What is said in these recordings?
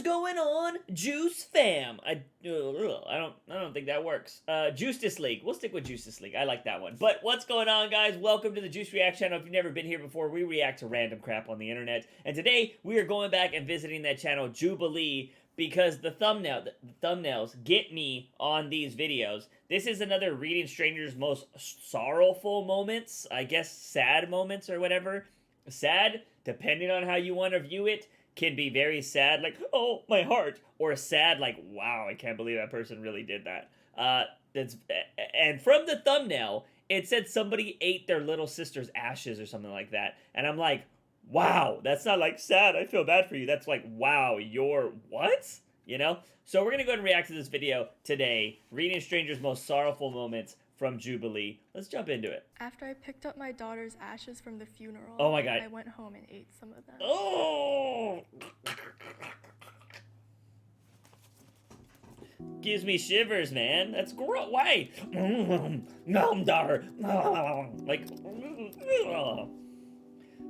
is going on, Juice fam? I don't think that works. Justice League. We'll stick with Justice League. I like that one. But what's going on, guys? Welcome to the Juice React channel. If you've never been here before, we react to random crap on the internet. And today we are going back and visiting that channel, Jubilee, because the thumbnails get me on these videos. This is another reading strangers' most sorrowful moments, I guess sad moments or whatever. Sad, depending on how you want to view it, can be very sad, like, oh, my heart, or sad, like, wow, I can't believe that person really did that. And from the thumbnail, it said somebody ate their little sister's ashes or something like that, and I'm like, wow, that's not like sad, I feel bad for you, that's like, wow, you're what? You know? So we're gonna go ahead and react to this video today, reading strangers' most sorrowful moments from Jubilee. Let's jump into it. After I picked up my daughter's ashes from the funeral, oh my God, I went home and ate some of them. Oh! Gives me shivers, man. That's gross. Why? No, daughter. Like,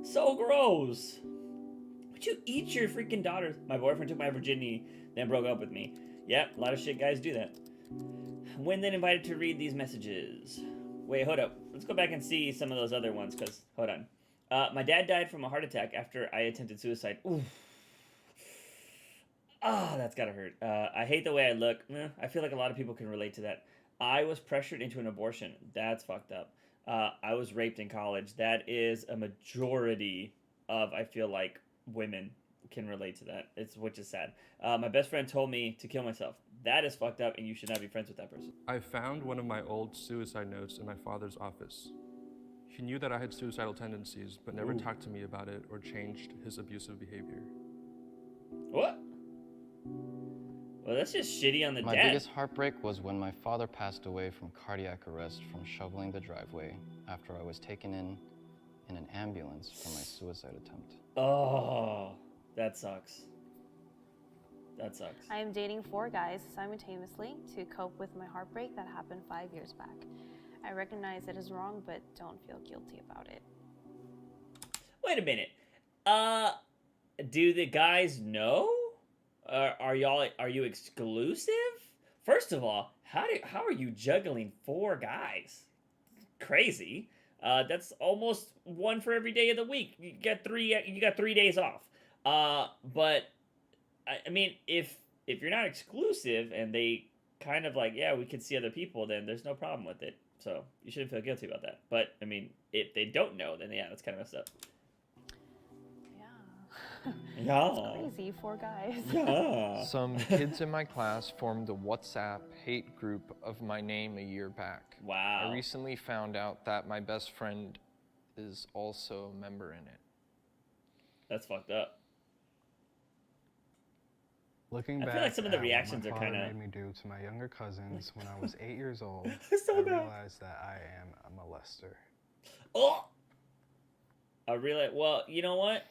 so gross. Would you eat your freaking daughter? My boyfriend took my virginity, then broke up with me. Yep, a lot of shit guys do that. When then invited to read these messages. Wait, hold up. Let's go back and see some of those other ones, because, hold on. My dad died from a heart attack after I attempted suicide. Oof. Ah, that's gotta hurt. I hate the way I look. I feel like a lot of people can relate to that. I was pressured into an abortion. That's fucked up. I was raped in college. That is a majority of, I feel like, women can relate to that. Which is sad. My best friend told me to kill myself. That is fucked up, and you should not be friends with that person. I found one of my old suicide notes in my father's office. He knew that I had suicidal tendencies, but never talked to me about it or changed his abusive behavior. What? Well, that's just shitty on the My dad. biggest heartbreak was when my father passed away from cardiac arrest from shoveling the driveway after I was taken in an ambulance for my suicide attempt. Oh, that sucks. That sucks. I am dating 4 guys simultaneously to cope with my heartbreak that happened 5 years back. I recognize it is wrong, but don't feel guilty about it. Wait a minute. Do the guys know? Are you exclusive? First of all, how are you juggling 4 guys? Crazy. That's almost 1 for every day of the week. You got 3 days off. But I mean, if you're not exclusive and they kind of like, yeah, we can see other people, then there's no problem with it. So you shouldn't feel guilty about that. But I mean, if they don't know, then yeah, that's kind of messed up. Yeah. Yeah. It's crazy, 4 guys. Yeah. Some kids in my class formed a WhatsApp hate group of my name a year back. Wow. I recently found out that my best friend is also a member in it. That's fucked up. Looking I back feel like some of the at reactions what are my father kinda- made me do to my younger cousins when I was 8 years old, So I bad. realized that I am a molester. Oh! I really, well, you know what?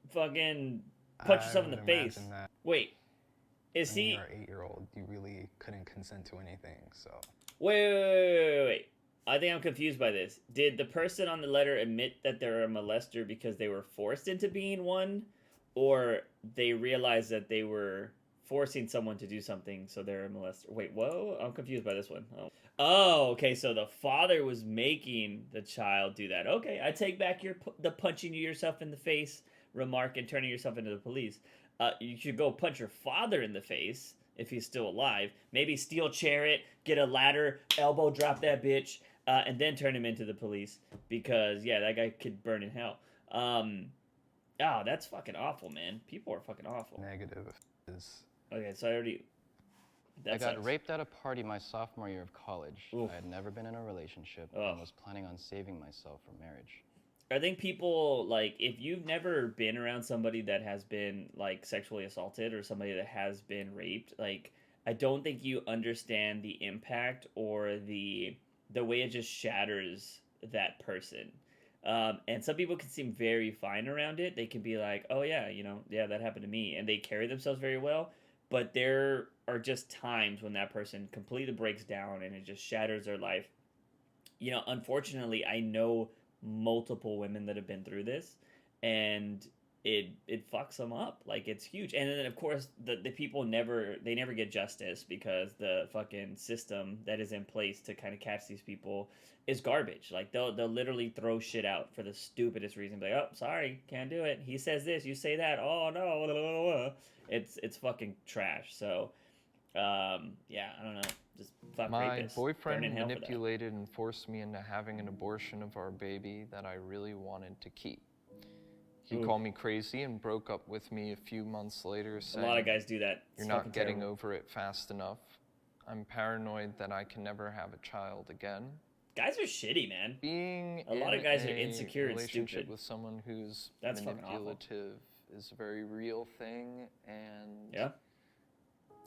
Fucking punch yourself in the would face. imagine that Wait, is when he? you're an 8-year-old, you really couldn't consent to anything, so. Wait. I think I'm confused by this. Did the person on the letter admit that they're a molester because they were forced into being one? Or they realized that they were forcing someone to do something, so they're a molester? Wait, whoa, I'm confused by this one. Oh, okay, so the father was making the child do that. Okay, I take back the punching yourself in the face remark and turning yourself into the police. You should go punch your father in the face if he's still alive. Maybe steel chair it, get a ladder, elbow drop that bitch, and then turn him into the police. Because, yeah, that guy could burn in hell. Oh, that's fucking awful, man. People are fucking awful. Negative is. Okay, so I already... I got raped at a party my sophomore year of college. Oof. I had never been in a relationship and was planning on saving myself from marriage. I think people, like, if you've never been around somebody that has been, like, sexually assaulted or somebody that has been raped, like, I don't think you understand the impact or the way it just shatters that person. And some people can seem very fine around it. They can be like, oh yeah, you know, yeah, that happened to me. And they carry themselves very well. But there are just times when that person completely breaks down and it just shatters their life. You know, unfortunately, I know multiple women that have been through this. And it fucks them up. Like, it's huge. And then of course the people never get justice because the fucking system that is in place to kind of catch these people is garbage. Like, they'll literally throw shit out for the stupidest reason. Like, oh, sorry, can't do it. He says this, you say that. Oh no, it's fucking trash. So yeah, I don't know. Just fuck My rapists. Burn boyfriend in hell for that. manipulated and forced me into having an abortion of our baby that I really wanted to keep. He Ooh. called me crazy and broke up with me a few months later, A saying, lot of guys do that. "You're It's not fucking getting terrible. over it fast enough. I'm paranoid that I can never have a child again." Guys are shitty, man. Being A lot in of guys are a insecure and relationship stupid. with someone who's That's fucking awful. manipulative is a very real thing, and Yeah.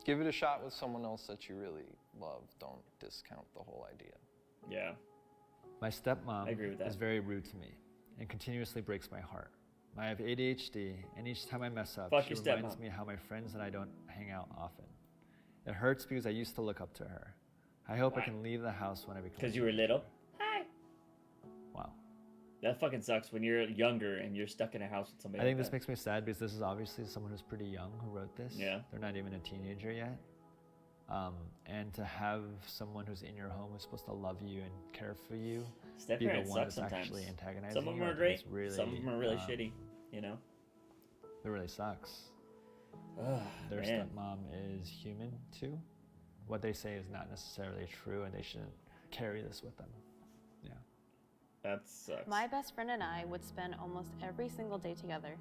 give it a shot with someone else that you really love. Don't discount the whole idea. Yeah. My stepmom I agree with that. is very rude to me and continuously breaks my heart. I have ADHD, and each time I mess up, Fuck she your reminds stepmom. me how my friends and I don't hang out often. It hurts because I used to look up to her. I hope Why? I can leave the house when I become Because you were little. Hi. Wow. That fucking sucks when you're younger and you're stuck in a house with somebody. I think like this that. makes me sad because this is obviously someone who's pretty young who wrote this. Yeah. They're not even a teenager yet. And to have someone who's in your home who's supposed to love you and care for you be the Step-parents one suck that's sometimes. actually antagonizing Some of you, them I are think great. it's really, Some of them are really shitty. You know. It really sucks. Their Man. stepmom is human too. What they say is not necessarily true, and they shouldn't carry this with them. Yeah. That sucks. My best friend and I would spend almost every single day together.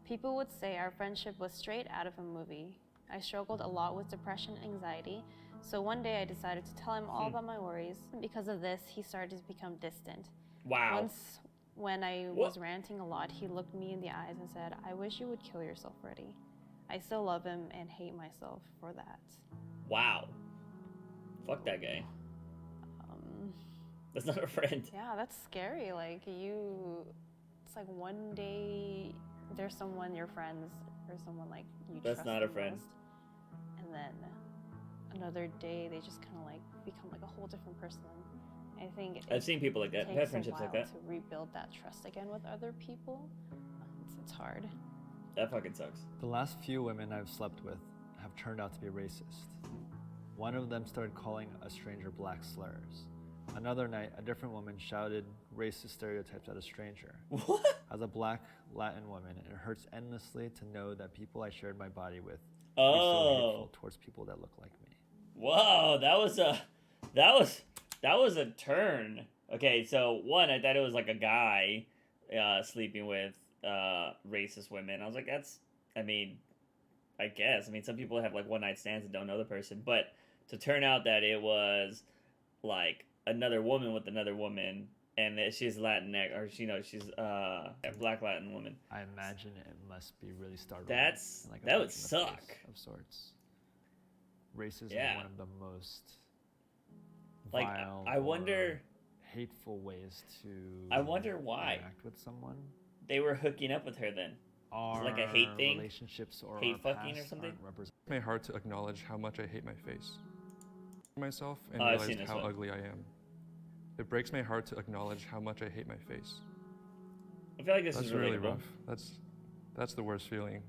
People would say our friendship was straight out of a movie. I struggled a lot with depression and anxiety, so one day I decided to tell him all about my worries. Because of this, he started to become distant. Wow. Once, when I was ranting a lot, he looked me in the eyes and said, "I wish you would kill yourself already." I still love him and hate myself for that. Wow. Fuck that guy. That's not a friend. Yeah, that's scary. Like, it's like one day there's someone, your friends, or someone like you That's trust not a the friend. most, and then another day they just kind of like become like a whole different person. I think I've seen people like that. I've takes had a friendships like while that. to rebuild that trust again with other people. It's hard. That fucking sucks. The last few women I've slept with have turned out to be racist. One of them started calling a stranger black slurs. Another night, a different woman shouted racist stereotypes at a stranger. What? As a black Latin woman, it hurts endlessly to know that people I shared my body with be so Oh. hateful towards people that look like me. Whoa, that was a turn. Okay, so one, I thought it was like a guy sleeping with racist women. I was like, I guess. Some people have like one night stands and don't know the person, but to turn out that it was like another woman with another woman, and that she's Latinx, or she's a black Latin woman. I imagine it must be really startling. That's- and like a that would punch in the suck. face of sorts. Racism Yeah. is one of the most Like, vile I wonder- or hateful ways to I wonder why. interact with someone. They were hooking up with her then. Our like a hate thing? relationships or Hate our fucking or past something? aren't represent- My heart to acknowledge how much I hate my face, myself, and Oh, I've seen realized this how one. ugly I am. It breaks my heart to acknowledge how much I hate my face. I feel like this That's is really relatable. rough. That's the worst feeling.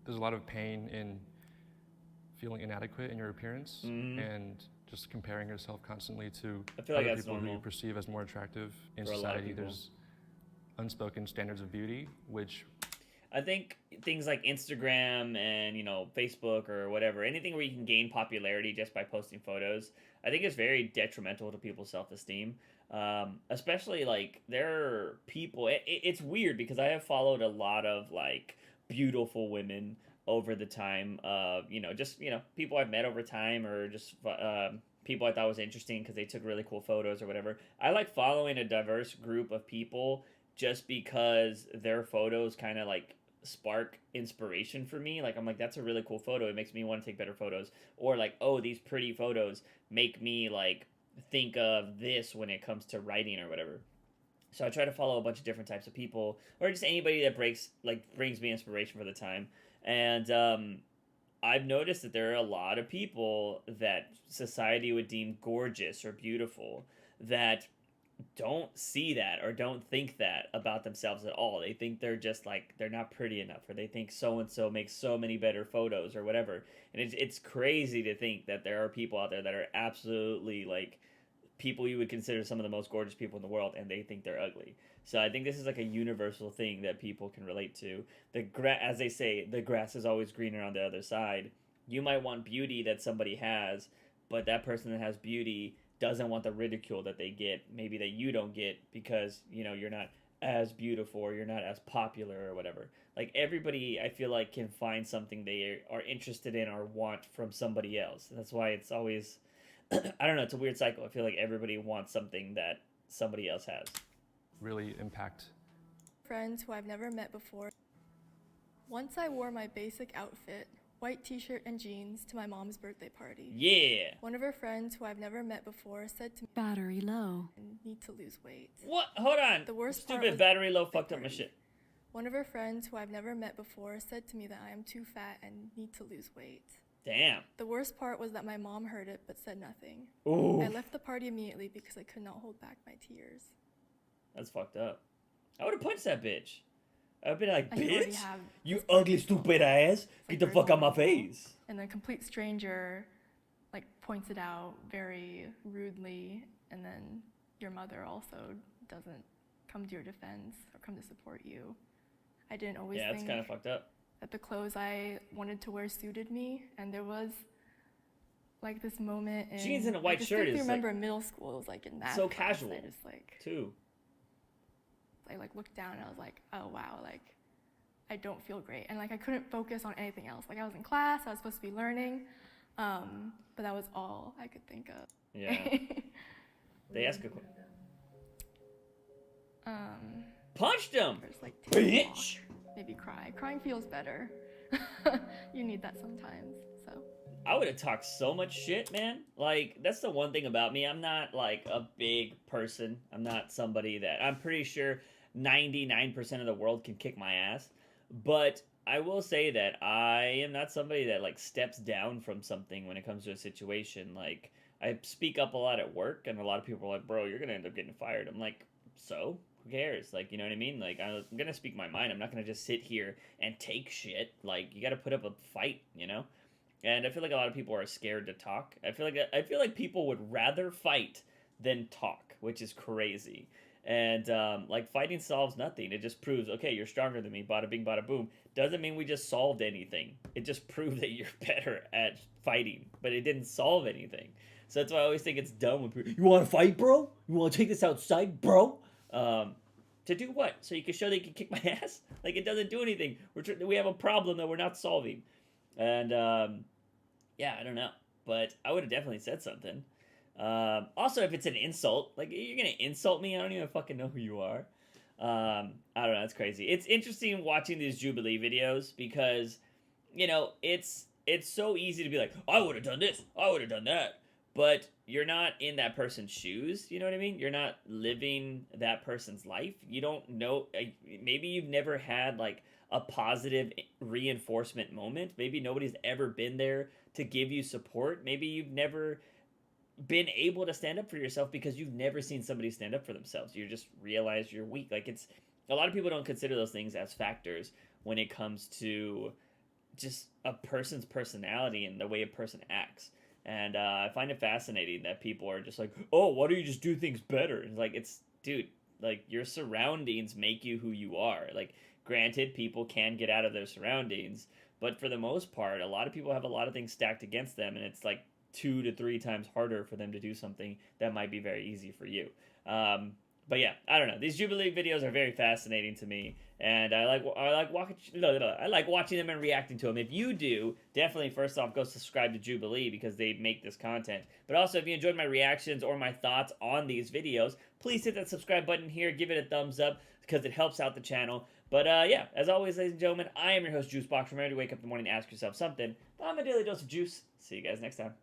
There's a lot of pain in feeling inadequate in your appearance Mhm. and just comparing yourself constantly to I feel like other that's people who normal you perceive as more attractive in for a lot of society. people. There's unspoken standards of beauty, which I think things like Instagram and Facebook or whatever, anything where you can gain popularity just by posting photos, I think is very detrimental to people's self-esteem. Especially like there are people. It's weird because I have followed a lot of like beautiful women over the time of just people I've met over time, or just people I thought was interesting because they took really cool photos or whatever. I like following a diverse group of people just because their photos kind of like spark inspiration for me. Like, I'm like, that's a really cool photo. It makes me want to take better photos. Or like, oh, these pretty photos make me like think of this when it comes to writing or whatever. So I try to follow a bunch of different types of people, or just anybody that brings me inspiration for the time. And I've noticed that there are a lot of people that society would deem gorgeous or beautiful that don't see that or don't think that about themselves at all. They think they're just like, they're not pretty enough, or they think so and so makes so many better photos or whatever. And it's crazy to think that there are people out there that are absolutely like people you would consider some of the most gorgeous people in the world, and they think they're ugly. So I think this is like a universal thing that people can relate to. As they say, the grass is always greener on the other side. You might want beauty that somebody has, but that person that has beauty doesn't want the ridicule that they get, maybe that you don't get, because, you know, you're not as beautiful or you're not as popular or whatever. Like, everybody, I feel like, can find something they are interested in or want from somebody else. That's why it's always, I don't know, it's a weird cycle. I feel like everybody wants something that somebody else has. Really impact. Friends who I've never met before. Once I wore my basic outfit, white t-shirt and jeans, to my mom's birthday party. Yeah. One of her friends who I've never met before said to me, Battery low. "I need to lose weight." What? Hold on. The worst part Stupid was battery low the fucked up my party. shit. One of her friends who I've never met before said to me that I am too fat and need to lose weight. Damn. The worst part was that my mom heard it but said nothing. Ooh. I left the party immediately because I could not hold back my tears. That's fucked up. I would have punched that bitch. I would have been like, I already bitch, have you this ugly party. stupid ass. Like, Get the very fuck out my vulnerable. face. And then a complete stranger like points it out very rudely, and then your mother also doesn't come to your defense or come to support you. I didn't always Yeah, it's think kind of fucked up. that the clothes I wanted to wear suited me, and there was like this moment in Jeans and a white I shirt distinctly is, remember like, in middle school, it was like in math so class, casual, I just like too. I like looked down and I was like, oh wow, like I don't feel great, and like I couldn't focus on anything else. Like I was in class, I was supposed to be learning, but that was all I could think of. Yeah. They ask a question. Punched him! First, like, take a walk, Bitch! maybe cry. Crying feels better. You need that sometimes. So I would have talked so much shit, man. Like, that's the one thing about me. I'm not, like, a big person. I'm not somebody that... I'm pretty sure 99% of the world can kick my ass. But I will say that I am not somebody that, like, steps down from something when it comes to a situation. Like, I speak up a lot at work, and a lot of people are like, bro, you're going to end up getting fired. I'm like, so? Who cares? Like, you know what I mean? Like, I'm going to speak my mind. I'm not going to just sit here and take shit. Like, you got to put up a fight, you know? And I feel like a lot of people are scared to talk. I feel like people would rather fight than talk, which is crazy. And like, fighting solves nothing. It just proves, okay, you're stronger than me. Bada bing, bada boom. Doesn't mean we just solved anything. It just proved that you're better at fighting, but it didn't solve anything. So that's why I always think it's dumb when people, you want to fight, bro? You want to take this outside, bro? To do what? So you can show that you can kick my ass? Like, it doesn't do anything. We have a problem that we're not solving. And yeah, I don't know, but I would have definitely said something. Also, if it's an insult, like, you're gonna insult me, I don't even fucking know who you are. I don't know, it's crazy. It's interesting watching these Jubilee videos because, you know, it's so easy to be like, I would have done this, I would have done that, but you're not in that person's shoes, you know what I mean? You're not living that person's life. You don't know, maybe you've never had, like, a positive reinforcement moment. Maybe nobody's ever been there to give you support. Maybe you've never been able to stand up for yourself because you've never seen somebody stand up for themselves. You just realize you're weak. Like, it's a lot of people don't consider those things as factors when it comes to just a person's personality and the way a person acts. And I find it fascinating that people are just like, oh, why don't you just do things better? And like, it's, dude, like, your surroundings make you who you are. Like, granted, people can get out of their surroundings, but for the most part, a lot of people have a lot of things stacked against them, and it's like 2 to 3 times harder for them to do something that might be very easy for you. But yeah, I don't know. These Jubilee videos are very fascinating to me, and I like watching them and reacting to them. If you do, definitely first off go subscribe to Jubilee because they make this content. But also, if you enjoyed my reactions or my thoughts on these videos, please hit that subscribe button here, give it a thumbs up because it helps out the channel. But yeah, as always, ladies and gentlemen, I am your host, JUICEbox. Remember to wake up in the morning and ask yourself something. I'm a daily dose of juice. See you guys next time.